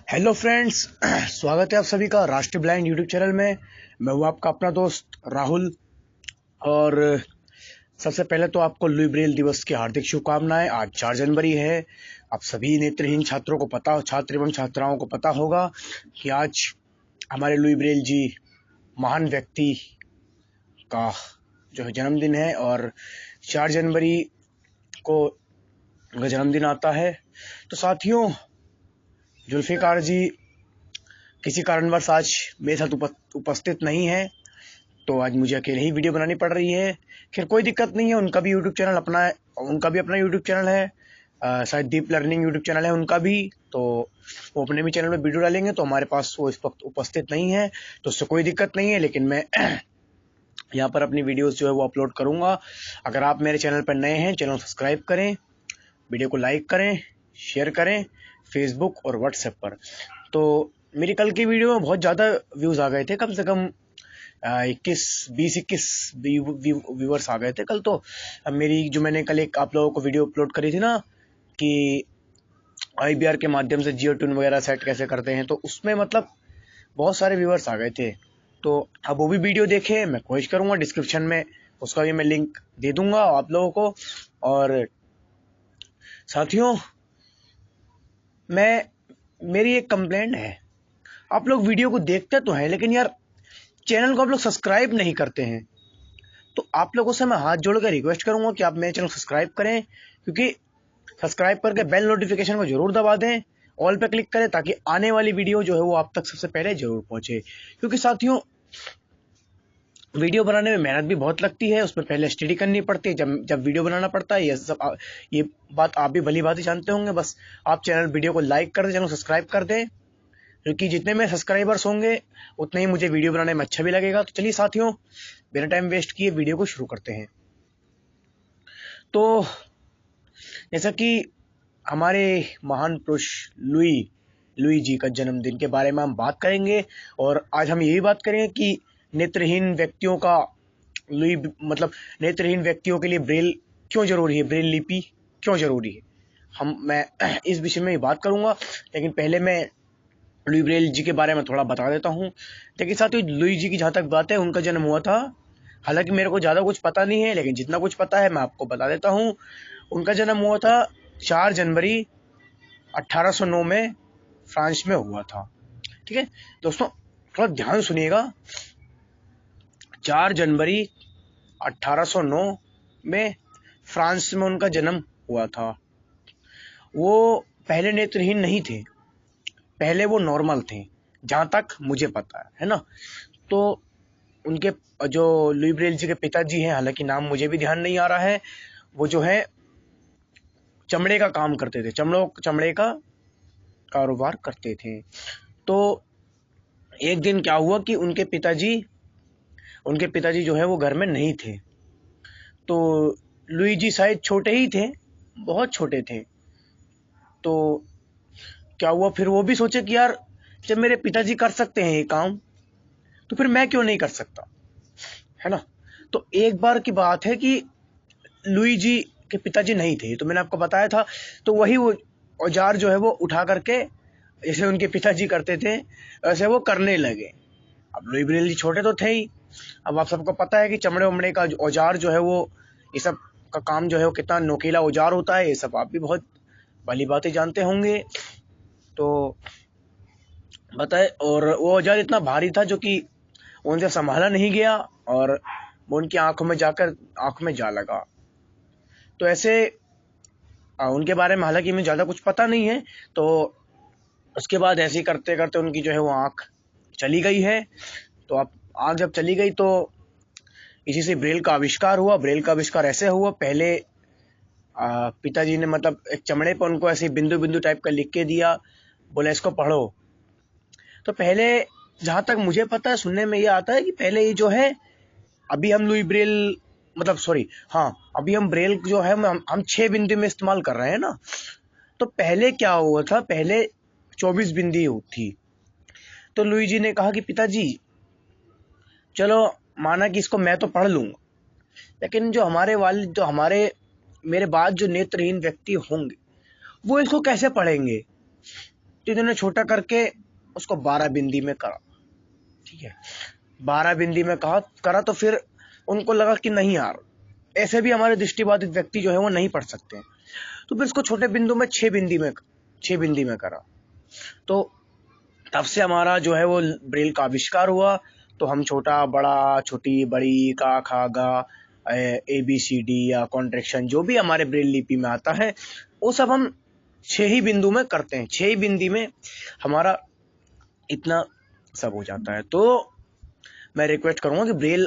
Hello friends. स्वागत है आप सभी का राष्ट्रीय ब्लाइंड यूट्यूब चैनल में। मैं हूँ आपका अपना दोस्त राहुल। और सबसे पहले तो आपको लुई ब्रेल दिवस की हार्दिक शुभकामनाएं। आज 4 जनवरी है। आप सभी नेत्रहीन छात्रों को पता, छात्र एवं छात्राओं को पता होगा कि आज हमारे लुई ब्रेल जी महान व्यक्ति का जो है जन्मदिन है और 4 जनवरी को उनका जन्मदिन आता है। तो साथियों, जुल्फिकार जी किसी कारणवश आज मेरे साथ उपस्थित नहीं है, तो आज मुझे अकेले ही वीडियो बनानी पड़ रही है। खैर कोई दिक्कत नहीं है, उनका भी अपना यूट्यूब चैनल है। शायद डीप लर्निंग यूट्यूब चैनल है उनका भी, तो वो अपने भी चैनल में वीडियो डालेंगे। तो हमारे पास वो इस वक्त उपस्थित नहीं है, तो उससे कोई दिक्कत नहीं है। लेकिन मैं यहाँ पर अपनी वीडियोस जो है वो अपलोड करूँगा। अगर आप मेरे चैनल पर नए हैं, चैनल सब्सक्राइब करें, वीडियो को लाइक करें, शेयर करें फेसबुक और व्हाट्सएप पर। तो मेरी कल की वीडियो में बहुत ज़्यादा व्यूज़ आ गए थे, कम से कम 21 व्यूवर्स आ गए थे कल। तो अब मेरी जो मैंने कल एक आप लोगों को वीडियो अपलोड करी थी ना कि IBR के माध्यम से जियो ट्यून वगैरह सेट कैसे करते हैं, तो उसमें मतलब बहुत सारे व्यूवर्स आ गए थे। तो अब वो भी वीडियो देखें, मैं कोशिश करूँगा डिस्क्रिप्शन में उसका भी मैं लिंक दे दूँगा आप लोगों को। और साथियों, मेरी एक कंप्लेंट है। आप लोग वीडियो को देखते तो हैं, लेकिन यार चैनल को आप लोग सब्सक्राइब नहीं करते हैं। तो आप लोगों से मैं हाथ जोड़कर रिक्वेस्ट करूंगा कि आप मेरे चैनल सब्सक्राइब करें, क्योंकि सब्सक्राइब करके बेल नोटिफिकेशन को जरूर दबा दें, ऑल पे क्लिक करें, ताकि आने वाली वीडियो जो है वो आप तक सबसे पहले जरूर पहुंचे। क्योंकि साथियों, वीडियो बनाने में मेहनत भी बहुत लगती है, उसमें पहले स्टडी करनी पड़ती है, जब वीडियो बनाना पड़ता है। ये बात आप भी भली भांति जानते होंगे। बस आप वीडियो को लाइक कर दें, चैनल सब्सक्राइब कर दें, क्योंकि जितने में सब्सक्राइबर्स होंगे उतने ही मुझे वीडियो बनाने में अच्छा भी लगेगा। तो चलिए साथियों, बिना टाइम वेस्ट किए वीडियो को शुरू करते हैं। तो जैसा कि हमारे महान पुरुष लुई जी का जन्मदिन के बारे में हम बात करेंगे, और आज हम यही बात करेंगे कि नेत्रहीन व्यक्तियों का नेत्रहीन व्यक्तियों के लिए ब्रेल क्यों जरूरी है, ब्रेल लिपि क्यों जरूरी है। मैं इस विषय में ही बात करूंगा। लेकिन पहले मैं लुई ब्रेल जी के बारे में थोड़ा बता देता हूँ। देखिए साथियों, लुई जी की जहाँ तक बात है, उनका जन्म हुआ था, हालांकि मेरे को ज़्यादा कुछ पता नहीं है, लेकिन जितना कुछ पता है मैं आपको बता देता हूँ। उनका जन्म हुआ था 4 जनवरी 1809 में, फ्रांस में हुआ था। ठीक है दोस्तों, थोड़ा ध्यान सुनिएगा। 4 जनवरी 1809 में फ्रांस में उनका जन्म हुआ था। वो पहले नेत्रहीन नहीं थे, पहले वो नॉर्मल थे, जहां तक मुझे पता है ना। तो उनके जो लुई ब्रेल जी के पिताजी हैं, हालांकि नाम मुझे भी ध्यान नहीं आ रहा है, वो जो है चमड़े का काम करते थे, चमड़े का कारोबार करते थे। तो एक दिन क्या हुआ कि उनके पिताजी जो है वो घर में नहीं थे। तो लुई जी शायद छोटे ही थे, बहुत छोटे थे। तो क्या हुआ, फिर वो भी सोचे कि यार जब मेरे पिताजी कर सकते हैं ये काम, तो फिर मैं क्यों नहीं कर सकता, है ना। तो एक बार की बात है कि लुई जी के पिताजी नहीं थे, तो मैंने आपको बताया था। तो वही वो औजार जो है वो उठा करके, जैसे उनके पिताजी करते थे वैसे वो करने लगे। अब लुई ब्रेल जी छोटे तो थे ही। अब आप सबको पता है कि चमड़े वमड़े का औजार जो है वो, ये सब का काम जो है वो कितना नोकीला औजार होता है, ये सब आप भी बहुत भली बातें जानते होंगे। तो बताए, और वो औजार इतना भारी था जो कि उनसे संभाला नहीं गया, और वो उनकी आंखों में जा लगा। तो ऐसे उनके बारे में हालांकि मुझे ज़्यादा कुछ पता नहीं है। तो उसके बाद ऐसे ही करते करते उनकी जो है वो आँख चली गई है। तो अब आँख जब चली गई, तो इसी से ब्रेल का आविष्कार हुआ। ब्रेल का आविष्कार ऐसे हुआ, पहले पिताजी ने मतलब एक चमड़े पर उनको ऐसे बिंदु बिंदु टाइप का लिख के दिया, बोला इसको पढ़ो। तो पहले जहाँ तक मुझे पता है, सुनने में ये आता है कि पहले ये जो है, अभी हम लुई ब्रेल अभी हम ब्रेल जो है हम 6 बिंदु में इस्तेमाल कर रहे हैं ना। तो पहले क्या हुआ था, पहले 24 बिंदी थी। तो लुई जी ने कहा कि पिताजी चलो, माना कि इसको मैं तो पढ़ लूंगा, लेकिन जो मेरे बाद जो नेत्रहीन व्यक्ति होंगे वो इसको कैसे पढ़ेंगे। तो इन्होंने छोटा करके उसको 12 बिंदी में करा। ठीक है, 12 बिंदी में करा तो फिर उनको लगा कि नहीं यार, ऐसे भी हमारे दृष्टिबाधित व्यक्ति जो है वो नहीं पढ़ सकते हैं, तो फिर इसको छोटे बिंदु में 6 बिंदी में करा। तो तब से हमारा जो है वो ब्रेल का आविष्कार हुआ। तो हम छोटा बड़ा, छोटी बड़ी, का खा गा, ABCD या कॉन्ट्रेक्शन जो भी हमारे ब्रेल लिपि में आता है वो सब हम 6 ही बिंदु में करते हैं। 6 ही बिंदी में हमारा इतना सब हो जाता है। तो मैं रिक्वेस्ट करूंगा कि ब्रेल,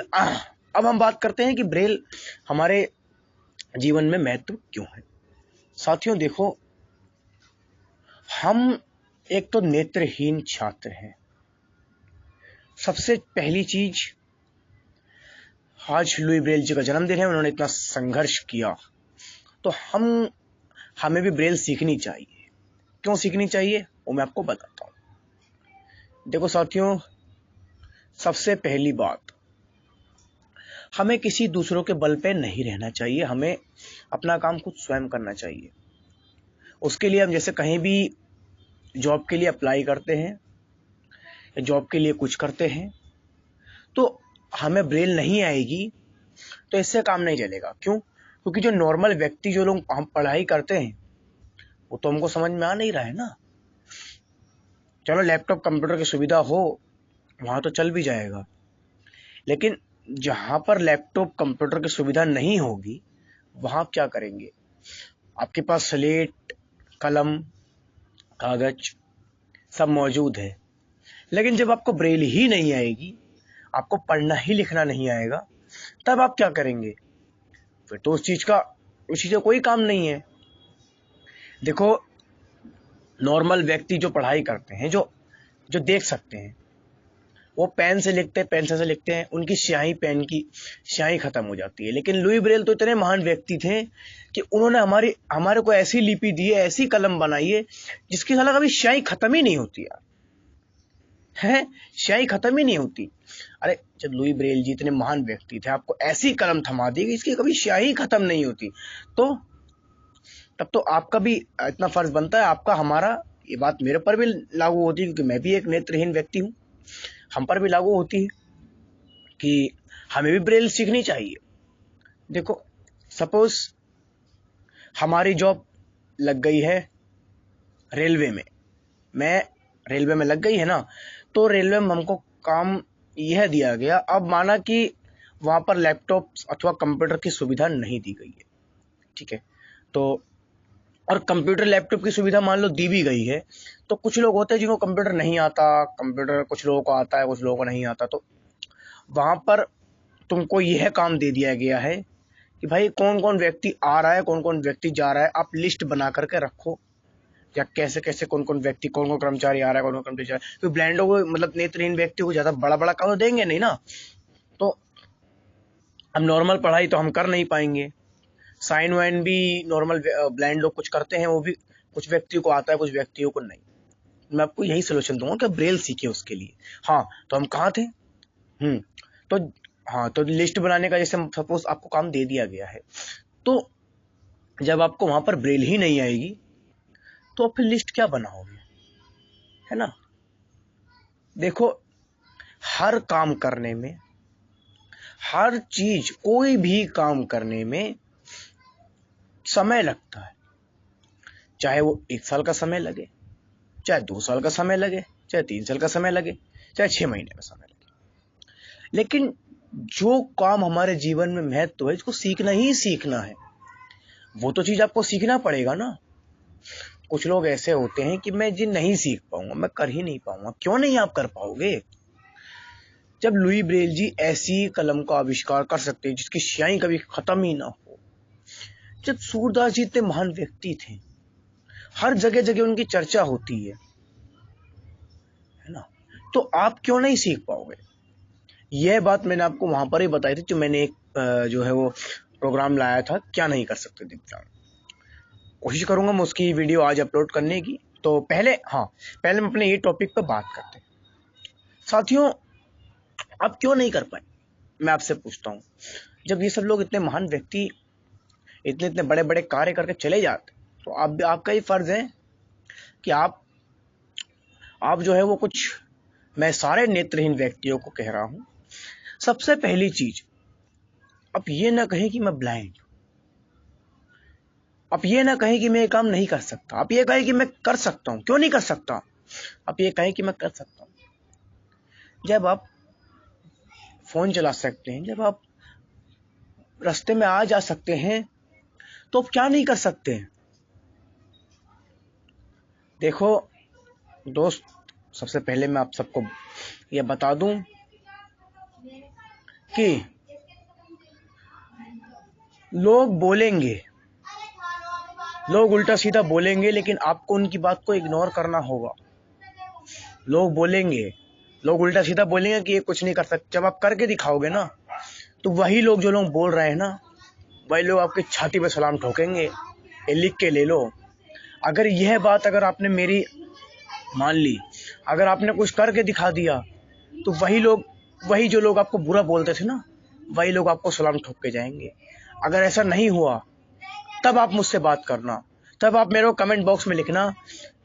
अब हम बात करते हैं कि ब्रेल हमारे जीवन में महत्व क्यों है। साथियों देखो, हम एक तो नेत्रहीन छात्र हैं। सबसे पहली चीज, आज लुई ब्रेल जी का जन्मदिन है, उन्होंने इतना संघर्ष किया, तो हमें भी ब्रेल सीखनी चाहिए। क्यों सीखनी चाहिए वो मैं आपको बताता हूं। देखो साथियों, सबसे पहली बात, हमें किसी दूसरों के बल पे नहीं रहना चाहिए, हमें अपना काम खुद स्वयं करना चाहिए। उसके लिए हम जैसे कहीं भी जॉब के लिए अप्लाई करते हैं या जॉब के लिए कुछ करते हैं, तो हमें ब्रेल नहीं आएगी तो इससे काम नहीं चलेगा। क्यों? क्योंकि जो नॉर्मल व्यक्ति, जो लोग हम पढ़ाई करते हैं, वो तो हमको समझ में आ नहीं रहा है ना। चलो लैपटॉप कंप्यूटर की सुविधा हो वहां तो चल भी जाएगा, लेकिन जहां पर लैपटॉप कंप्यूटर की सुविधा नहीं होगी वहां आप क्या करेंगे? आपके पास स्लेट, कलम, कागज सब मौजूद है, लेकिन जब आपको ब्रेल ही नहीं आएगी, आपको पढ़ना ही लिखना नहीं आएगा, तब आप क्या करेंगे? फिर तो उस चीज का कोई काम नहीं है। देखो, नॉर्मल व्यक्ति जो पढ़ाई करते हैं, जो देख सकते हैं, वो पेन से लिखते हैं, पेंसिल से लिखते हैं, उनकी स्याही, पेन की स्याही खत्म हो जाती है। लेकिन लुई ब्रेल तो इतने महान व्यक्ति थे कि उन्होंने हमारे को ऐसी लिपि दी है, ऐसी कलम बनाई है जिसकी साला कभी स्याही खत्म ही नहीं होती यार, है स्याही खत्म ही नहीं होती। अरे जब लुई ब्रेल जी इतने महान व्यक्ति थे, आपको ऐसी कलम थमा दी कि इसकी कभी स्याही खत्म नहीं होती, तो तब तो आपका भी इतना फर्ज बनता है, आपका हमारा, ये बात मेरे पर भी लागू होती है क्योंकि मैं भी एक नेत्रहीन व्यक्ति हूं, हम पर भी लागू होती है कि हमें भी ब्रेल सीखनी चाहिए। देखो, सपोज हमारी जॉब लग गई है रेलवे में, मैं रेलवे में लग गई है ना, तो रेलवे में हमको काम यह दिया गया। अब माना कि वहां पर लैपटॉप अथवा कंप्यूटर की सुविधा नहीं दी गई है, ठीक है, तो और कंप्यूटर लैपटॉप की सुविधा मान लो दी भी गई है, तो कुछ लोग होते हैं जिनको कंप्यूटर नहीं आता, कंप्यूटर कुछ लोगों को आता है, कुछ लोगों को नहीं आता, तो वहां पर तुमको यह काम दे दिया गया है कि भाई कौन कौन व्यक्ति आ रहा है, कौन कौन व्यक्ति जा रहा है, आप लिस्ट बना करके रखो, या कैसे कैसे कौन कौन व्यक्ति, कौन कौन कर्मचारी आ रहा है, कौन कौन कर्मचारी जा रहा है। क्योंकि ब्लाइंडों को, मतलब नेत्रहीन व्यक्ति को ज्यादा बड़ा बड़ा काम तो देंगे नहीं ना, तो हम नॉर्मल पढ़ाई तो हम कर नहीं पाएंगे। साइन वाइन भी नॉर्मल ब्लाइंड लोग कुछ करते हैं, वो भी कुछ व्यक्तियों को आता है, कुछ व्यक्तियों को नहीं। मैं आपको यही सोल्यूशन दूंगा कि ब्रेल सीखे उसके लिए। हाँ, तो हम कहाँ थे? तो हाँ, तो लिस्ट बनाने का, जैसे सपोज आपको काम दे दिया गया है, तो जब आपको वहां पर ब्रेल ही नहीं आएगी तो आप फिर लिस्ट क्या बनाओगे, है ना। देखो, हर काम करने में, हर चीज, कोई भी काम करने में समय लगता है, चाहे वो 1 साल का समय लगे, चाहे 2 साल का समय लगे, चाहे 3 साल का समय लगे, चाहे 6 महीने का समय लगे, लेकिन जो काम हमारे जीवन में महत्व है, इसको सीखना ही सीखना है। वो तो चीज आपको सीखना पड़ेगा ना। कुछ लोग ऐसे होते हैं कि मैं जी नहीं सीख पाऊंगा, मैं कर ही नहीं पाऊंगा। क्यों नहीं आप कर पाओगे? जब लुई ब्रेल जी ऐसी कलम का आविष्कार कर सकते हैं जिसकी स्याही कभी खत्म ही ना हो, जब सूरदास जी इतने महान व्यक्ति थे, हर जगह जगह उनकी चर्चा होती है ना, तो आप क्यों नहीं सीख पाओगे? यह बात मैंने आपको वहां पर ही बताई थी, जो मैंने एक जो है वो प्रोग्राम लाया था, क्या नहीं कर सकते दिव्यांग। कोशिश करूंगा मैं उसकी वीडियो आज अपलोड करने की। तो पहले हम अपने ये टॉपिक पर बात करते हैं। साथियों, आप क्यों नहीं कर पाए? मैं आपसे पूछता हूं, जब ये सब लोग इतने महान व्यक्ति इतने इतने बड़े बड़े कार्य करके चले जाते, तो आपका ही फर्ज है कि आप आप जो है वो कुछ, मैं सारे नेत्रहीन व्यक्तियों को कह रहा हूं, सबसे पहली चीज, आप ये ना कहें कि मैं ब्लाइंड, आप ये ना कहें कि मैं ये काम नहीं कर सकता, आप ये कहें कि मैं कर सकता हूं। क्यों नहीं कर सकता? आप ये कहें कि मैं कर सकता हूं। जब आप फोन चला सकते हैं, जब आप रास्ते में आ जा सकते हैं, तो आप क्या नहीं कर सकते हैं? देखो दोस्त, सबसे पहले मैं आप सबको यह बता दूं कि लोग बोलेंगे, लोग उल्टा सीधा बोलेंगे, लेकिन आपको उनकी बात को इग्नोर करना होगा। लोग बोलेंगे, लोग उल्टा सीधा बोलेंगे कि ये कुछ नहीं कर सकते। जब आप करके दिखाओगे ना, तो वही लोग जो लोग बोल रहे हैं ना, वही लोग आपकी छाती पे सलाम ठोकेंगे। ये लिख के ले लो। अगर यह बात अगर आपने मेरी मान ली, अगर आपने कुछ करके दिखा दिया, तो वही जो लोग आपको बुरा बोलते थे ना, वही लोग आपको सलाम ठोक के जाएंगे। अगर ऐसा नहीं हुआ, तब आप मुझसे बात करना, तब आप मेरे को कमेंट बॉक्स में लिखना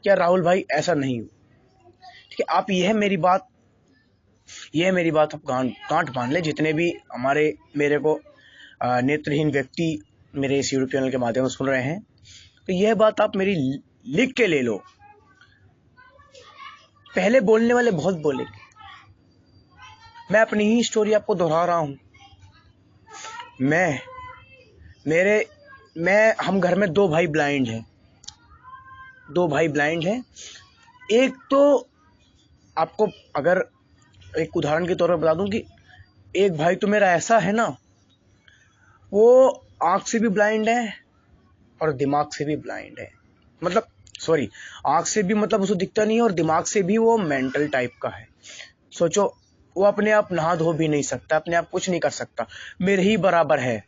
क्या राहुल भाई ऐसा नहीं हुआ। ठीक है, आप यह मेरी बात आप गांठ बांध ले। जितने भी मेरे को नेत्रहीन व्यक्ति मेरे इस यूट्यूब चैनल के माध्यम से सुन रहे हैं, तो यह बात आप मेरी लिख के ले लो। पहले बोलने वाले बहुत बोलेंगे। मैं अपनी ही स्टोरी आपको दोहरा रहा हूं। हम घर में दो भाई ब्लाइंड हैं। एक तो आपको अगर एक उदाहरण के तौर पर बता दूं कि एक भाई तो मेरा ऐसा है ना, वो आंख से भी ब्लाइंड है और दिमाग से भी ब्लाइंड है। मतलब सॉरी, आंख से भी मतलब उसको दिखता नहीं है, और दिमाग से भी वो मेंटल टाइप का है। सोचो, वो अपने आप नहा धो भी नहीं सकता, अपने आप कुछ नहीं कर सकता, मेरे ही बराबर है।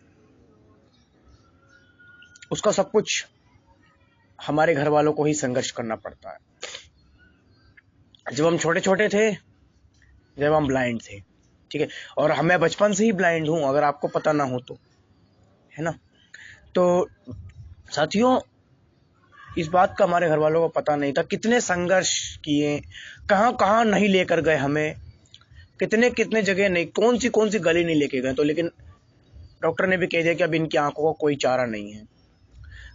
उसका सब कुछ हमारे घर वालों को ही संघर्ष करना पड़ता है। जब हम छोटे छोटे थे, जब हम ब्लाइंड थे, ठीक है, और मैं बचपन से ही ब्लाइंड हूं, अगर आपको पता ना हो तो, है ना। तो साथियों, इस बात का हमारे घर वालों को पता नहीं था। कितने संघर्ष किए, कहां कहां नहीं लेकर गए हमें, कितने कितने जगह नहीं, कौन सी गली नहीं लेके गए। तो लेकिन डॉक्टर ने भी कह दिया कि अब इनकी आंखों का कोई चारा नहीं है।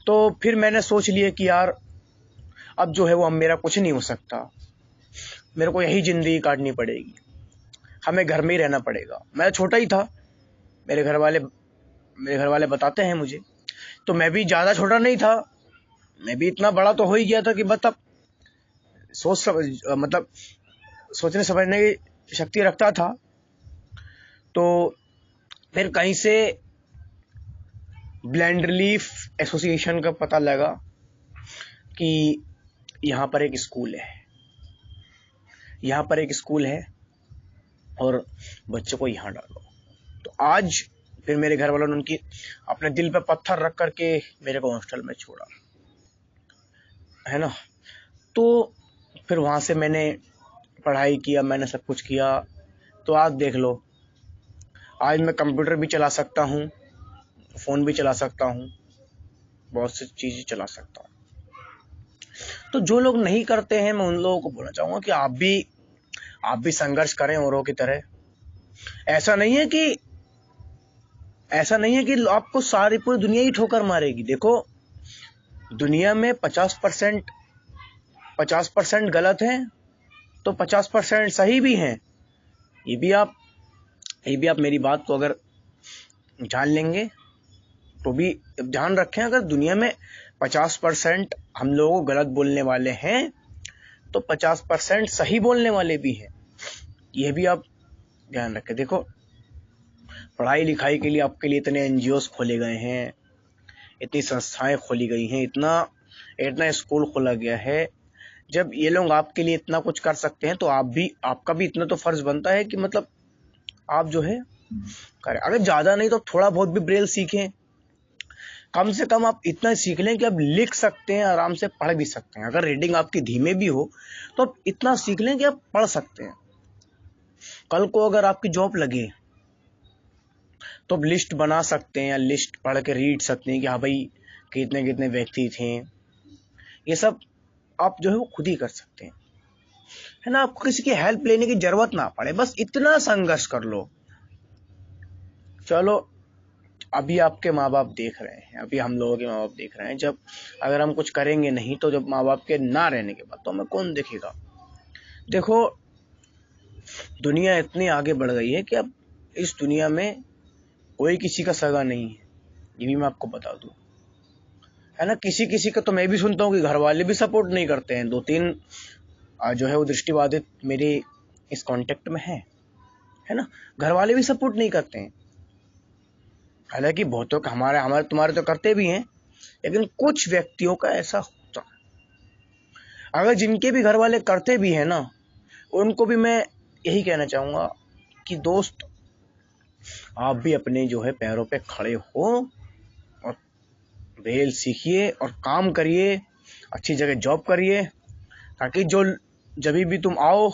तो फिर मैंने सोच लिया कि यार अब जो है वो अब मेरा कुछ नहीं हो सकता, मेरे को यही जिंदगी काटनी पड़ेगी, हमें घर में ही रहना पड़ेगा। मैं छोटा ही था, मेरे घर वाले बताते हैं मुझे, तो मैं भी ज्यादा छोटा नहीं था, मैं भी इतना बड़ा तो हो ही गया था कि मतलब मतलब सोचने समझने की शक्ति रखता था। तो फिर कहीं से ब्लाइंड रिलीफ एसोसिएशन का पता लगा कि यहाँ पर एक स्कूल है और बच्चों को यहाँ डालो। तो आज फिर मेरे घर वालों ने उनकी अपने दिल पे पत्थर रख करके मेरे को हॉस्टल में छोड़ा, है ना। तो फिर वहां से मैंने पढ़ाई किया, मैंने सब कुछ किया। तो आज देख लो, आज मैं कंप्यूटर भी चला सकता हूँ, फोन भी चला सकता हूँ, बहुत सी चीजें चला सकता हूँ। तो जो लोग नहीं करते हैं, मैं उन लोगों को बोलना चाहूंगा कि आप भी संघर्ष करें औरों की तरह। ऐसा नहीं है कि आपको सारी पूरी दुनिया ही ठोकर मारेगी। देखो, दुनिया में 50% गलत है, तो 50% सही भी हैं। ये भी आप मेरी बात को अगर जान लेंगे तो भी ध्यान रखें। अगर दुनिया में 50% हम लोगों को गलत बोलने वाले हैं, तो 50% सही बोलने वाले भी हैं। यह भी आप ध्यान रखें। देखो, पढ़ाई लिखाई के लिए आपके लिए इतने एनजीओस खोले गए हैं, इतनी संस्थाएं खोली गई हैं, इतना स्कूल खोला गया है। जब ये लोग आपके लिए इतना कुछ कर सकते हैं, तो आपका भी इतना तो फर्ज बनता है कि मतलब आप जो है करें। अगर ज्यादा नहीं तो थोड़ा बहुत भी ब्रेल सीखें। कम से कम आप इतना सीख लें कि आप लिख सकते हैं, आराम से पढ़ भी सकते हैं। अगर रीडिंग आपकी धीमे भी हो, तो आप इतना सीख लें कि आप पढ़ सकते हैं। कल को अगर आपकी जॉब लगे, तो आप लिस्ट बना सकते हैं, या लिस्ट पढ़ के रीड सकते हैं कि हाँ भाई कितने कितने व्यक्ति थे। ये सब आप जो है वो खुद ही कर सकते हैं। है ना, आपको किसी की हेल्प लेने की जरूरत ना पड़े, बस इतना संघर्ष कर लो। चलो, अभी आपके माँ बाप देख रहे हैं, अभी हम लोगों के माँ बाप देख रहे हैं, जब अगर हम कुछ करेंगे नहीं तो जब माँ बाप के ना रहने के बाद तो हमें कौन देखेगा। देखो, दुनिया इतनी आगे बढ़ गई है कि अब इस दुनिया में कोई किसी का सगा नहीं है, ये भी मैं आपको बता दूं, है ना। किसी किसी का तो मैं भी सुनता हूँ कि घर वाले भी सपोर्ट नहीं करते हैं। 2-3 जो है वो दृष्टिबाधित मेरे इस कांटेक्ट में है ना। घर वाले भी सपोर्ट नहीं करते हैं, हालांकि बहुतों का, हमारे हमारे तुम्हारे तो करते भी हैं, लेकिन कुछ व्यक्तियों का ऐसा होता है। अगर जिनके भी घर वाले करते भी हैं ना, उनको भी मैं यही कहना चाहूंगा कि दोस्त, आप भी अपने जो है पैरों पे खड़े हो और वेल सीखिए और काम करिए, अच्छी जगह जॉब करिए, ताकि जो जब भी तुम आओ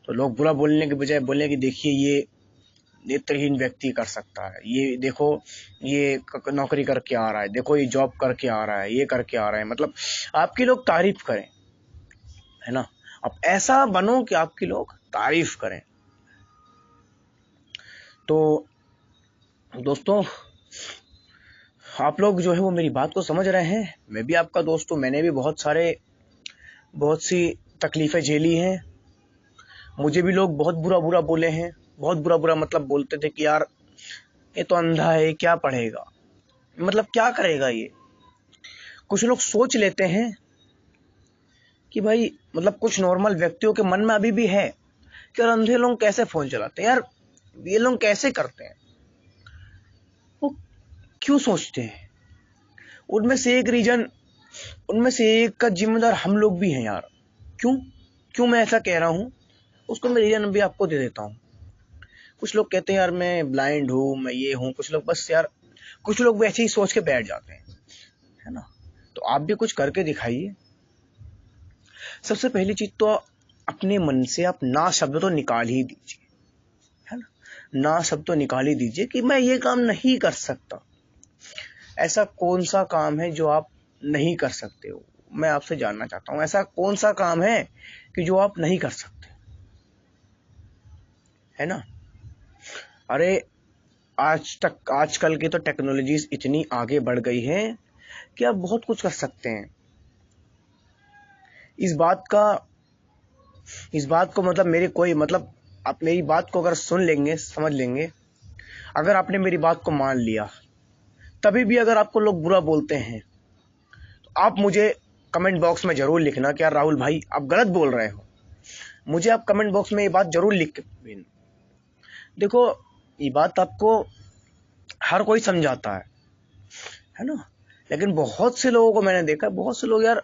तो लोग बुरा बोलने के बजाय बोले कि देखिए ये नेत्रहीन व्यक्ति कर सकता है, ये देखो ये नौकरी करके आ रहा है, देखो ये जॉब करके आ रहा है, ये करके आ रहा है, मतलब आपकी लोग तारीफ करें, है ना। अब ऐसा बनो कि आपकी लोग तारीफ करें। तो दोस्तों, आप लोग जो है वो मेरी बात को समझ रहे हैं, मैं भी आपका दोस्त हूँ, मैंने भी बहुत सी तकलीफें झेली हैं, मुझे भी लोग बहुत बुरा बुरा बोले हैं, बहुत बुरा बुरा मतलब बोलते थे कि यार ये तो अंधा है, क्या पढ़ेगा, मतलब क्या करेगा ये। कुछ लोग सोच लेते हैं कि भाई, मतलब कुछ नॉर्मल व्यक्तियों के मन में अभी भी है कि यार अंधे लोग कैसे फोन चलाते हैं, यार ये लोग कैसे करते हैं, वो क्यों सोचते हैं। उनमें से एक का जिम्मेदार हम लोग भी हैं यार। क्यों क्यों मैं ऐसा कह रहा हूं, उसको मैं रीजन भी आपको दे देता हूं। कुछ लोग कहते हैं यार मैं ब्लाइंड हूं, मैं ये हूं, कुछ लोग बस यार, कुछ लोग वैसे ही सोच के बैठ जाते हैं, है ना। तो आप भी कुछ करके दिखाइए। सबसे पहली चीज तो अपने मन से आप ना शब्द तो निकाल ही दीजिए, है ना। ना शब्द तो निकाल ही दीजिए कि मैं ये काम नहीं कर सकता। ऐसा कौन सा काम है जो आप नहीं कर सकते हो, मैं आपसे जानना चाहता हूं। ऐसा कौन सा काम है कि जो आप नहीं कर सकते, है ना। अरे आजकल की तो टेक्नोलॉजीज इतनी आगे बढ़ गई है कि आप बहुत कुछ कर सकते हैं। इस बात को मतलब मेरी कोई मतलब, आप मेरी बात को अगर सुन लेंगे, समझ लेंगे, अगर आपने मेरी बात को मान लिया, तभी भी अगर आपको लोग बुरा बोलते हैं तो आप मुझे कमेंट बॉक्स में जरूर लिखना कि यार राहुल भाई आप गलत बोल रहे हो। मुझे आप कमेंट बॉक्स में ये बात जरूर लिख के भेजना। देखो, ये बात आपको हर कोई समझाता है ना, लेकिन बहुत से लोगों को मैंने देखा, बहुत से लोग यार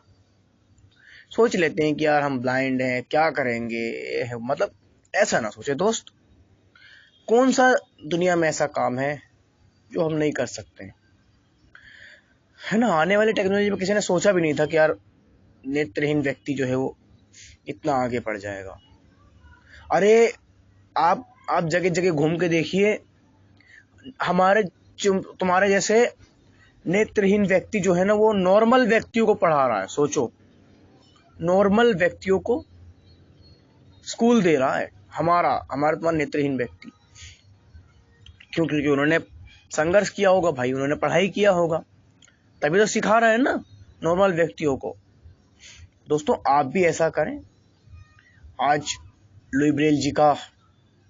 सोच लेते हैं कि यार हम ब्लाइंड हैं, क्या करेंगे, मतलब ऐसा ना सोचे दोस्त। कौन सा दुनिया में ऐसा काम है जो हम नहीं कर सकते, है ना। आने वाली टेक्नोलॉजी में किसी ने सोचा भी नहीं था कि यार नेत्रहीन व्यक्ति जो है वो इतना आगे बढ़ जाएगा। अरे आप जगह जगह घूम के देखिए, हमारे तुम्हारे जैसे नेत्रहीन व्यक्ति जो है ना, वो नॉर्मल व्यक्तियों को पढ़ा रहा है। सोचो, नॉर्मल व्यक्तियों को स्कूल दे रहा है हमारा तुम्हारा नेत्रहीन व्यक्ति। क्यों? क्योंकि उन्होंने संघर्ष किया होगा भाई, उन्होंने पढ़ाई किया होगा, तभी तो सिखा रहे हैं ना नॉर्मल व्यक्तियों को। दोस्तों, आप भी ऐसा करें। आज लुई ब्रेल जी का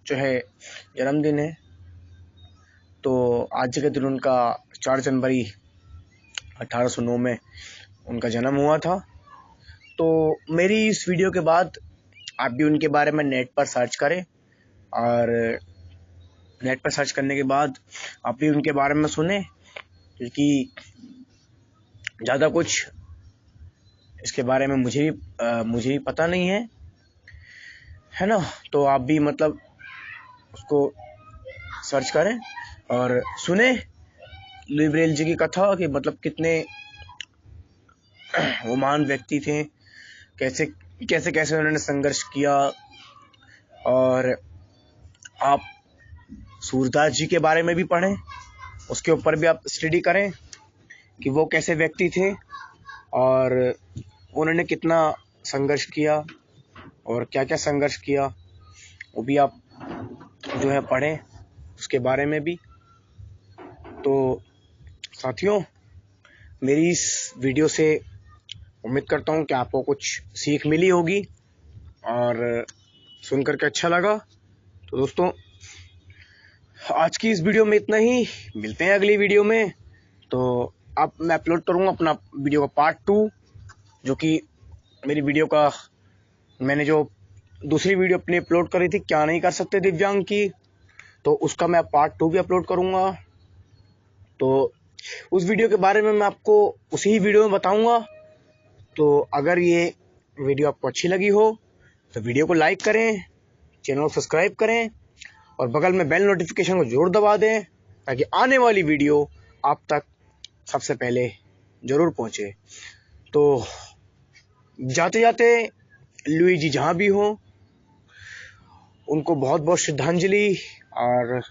जो है जन्मदिन है, तो आज के दिन उनका 4 जनवरी 1809 में उनका जन्म हुआ था। तो मेरी इस वीडियो के बाद आप भी उनके बारे में नेट पर सर्च करें, और नेट पर सर्च करने के बाद आप भी उनके बारे में सुने, क्योंकि ज़्यादा कुछ इसके बारे में मुझे भी पता नहीं है ना। तो आप भी मतलब उसको सर्च करें और सुने लुई ब्रेल जी की कथा, कि मतलब कितने वो महान व्यक्ति थे, कैसे कैसे कैसे उन्होंने संघर्ष किया। और आप सूरदास जी के बारे में भी पढ़ें, उसके ऊपर भी आप स्टडी करें कि वो कैसे व्यक्ति थे और उन्होंने कितना संघर्ष किया। और क्या क्या संघर्ष किया वो भी आप जो है पढ़ें, उसके बारे में भी। तो साथियों, मेरी इस वीडियो से उम्मीद करता हूँ कि आपको कुछ सीख मिली होगी और सुन करके अच्छा लगा। तो दोस्तों, आज की इस वीडियो में इतना ही, मिलते हैं अगली वीडियो में। तो अब मैं अपलोड करूँगा अपना वीडियो का पार्ट 2, जो कि मेरी वीडियो का मैंने जो दूसरी वीडियो अपनी अपलोड करी थी, क्या नहीं कर सकते दिव्यांग की, तो उसका मैं पार्ट 2 भी अपलोड करूँगा। तो उस वीडियो के बारे में मैं आपको उसी ही वीडियो में बताऊँगा। तो अगर ये वीडियो आपको अच्छी लगी हो तो वीडियो को लाइक करें, चैनल को सब्सक्राइब करें और बगल में बेल नोटिफिकेशन को जरूर दबा दें, ताकि आने वाली वीडियो आप तक सबसे पहले जरूर पहुंचे। तो जाते जाते लुईजी जहां भी हो, उनको बहुत बहुत श्रद्धांजलि और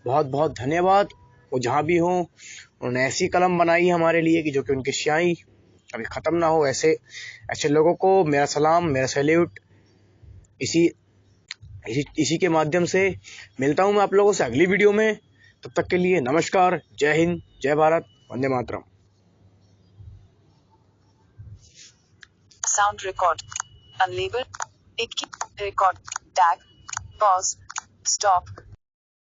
बहुत बहुत धन्यवाद। वो जहां भी हो, उन्होंने ऐसी कलम बनाई हमारे लिए कि जो कि उनकी स्याही कभी खत्म ना हो। ऐसे ऐसे लोगों को मेरा सलाम, मेरा सैल्यूट। इसी के माध्यम से मिलता हूं मैं आप लोगों से अगली वीडियो में। तब तक के लिए नमस्कार, जय हिंद, जय Bharat, Vande Mataram. Sound record. Unlabeled. Record. Tag. Pause. Stop.